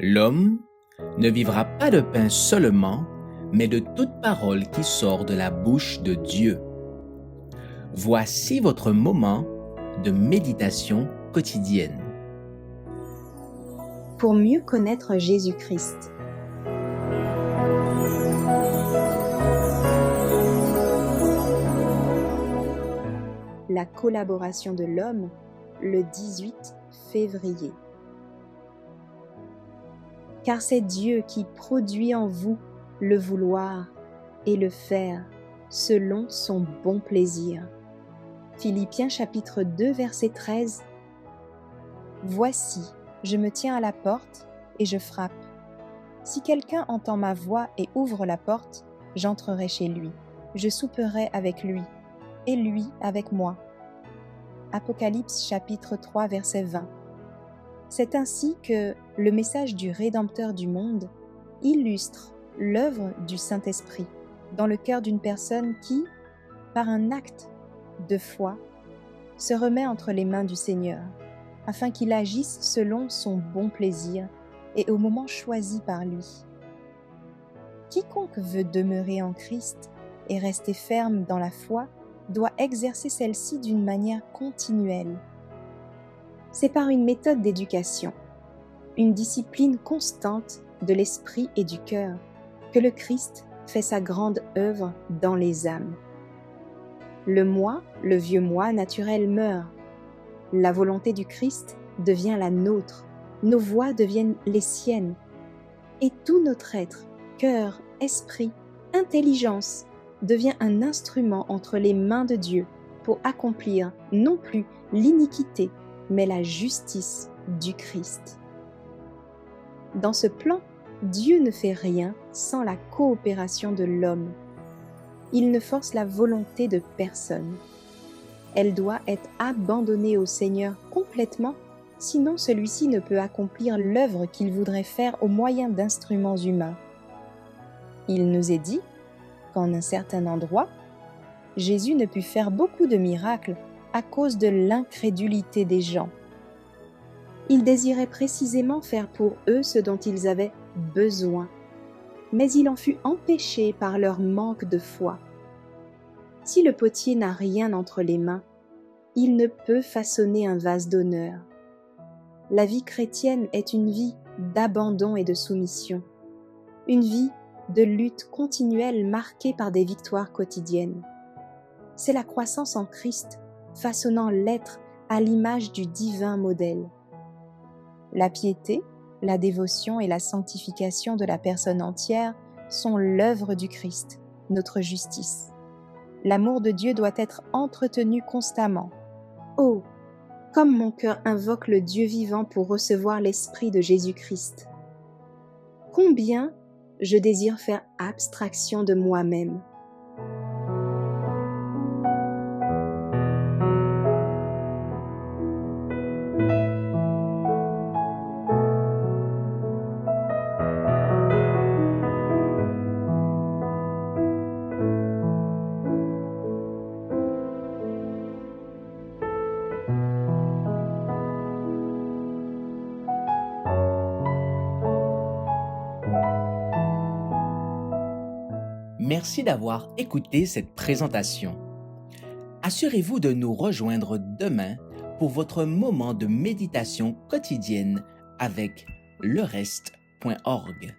L'homme ne vivra pas de pain seulement, mais de toute parole qui sort de la bouche de Dieu. Voici votre moment de méditation quotidienne. Pour mieux connaître Jésus-Christ. La collaboration de l'homme, le 18 février. Car c'est Dieu qui produit en vous le vouloir et le faire selon son bon plaisir. Philippiens chapitre 2 verset 13. Voici, je me tiens à la porte et je frappe. Si quelqu'un entend ma voix et ouvre la porte, j'entrerai chez lui. Je souperai avec lui et lui avec moi. Apocalypse chapitre 3 verset 20. C'est ainsi que le message du Rédempteur du monde illustre l'œuvre du Saint-Esprit dans le cœur d'une personne qui, par un acte de foi, se remet entre les mains du Seigneur, afin qu'il agisse selon son bon plaisir et au moment choisi par lui. Quiconque veut demeurer en Christ et rester ferme dans la foi doit exercer celle-ci d'une manière continuelle. C'est par une méthode d'éducation, une discipline constante de l'esprit et du cœur, que le Christ fait sa grande œuvre dans les âmes. Le moi, le vieux moi naturel meurt. La volonté du Christ devient la nôtre, nos voix deviennent les siennes, et tout notre être, cœur, esprit, intelligence, devient un instrument entre les mains de Dieu pour accomplir non plus l'iniquité, mais la justice du Christ. Dans ce plan, Dieu ne fait rien sans la coopération de l'homme. Il ne force la volonté de personne. Elle doit être abandonnée au Seigneur complètement, sinon celui-ci ne peut accomplir l'œuvre qu'il voudrait faire au moyen d'instruments humains. Il nous est dit qu'en un certain endroit, Jésus ne put faire beaucoup de miracles à cause de l'incrédulité des gens. Il désirait précisément faire pour eux ce dont ils avaient besoin, mais il en fut empêché par leur manque de foi. Si le potier n'a rien entre les mains, il ne peut façonner un vase d'honneur. La vie chrétienne est une vie d'abandon et de soumission, une vie de lutte continuelle marquée par des victoires quotidiennes. C'est la croissance en Christ, façonnant l'être à l'image du divin modèle. La piété, la dévotion et la sanctification de la personne entière sont l'œuvre du Christ, notre justice. L'amour de Dieu doit être entretenu constamment. Oh, comme mon cœur invoque le Dieu vivant pour recevoir l'Esprit de Jésus-Christ. Combien je désire faire abstraction de moi-même. Merci d'avoir écouté cette présentation. Assurez-vous de nous rejoindre demain pour votre moment de méditation quotidienne avec lereste.org.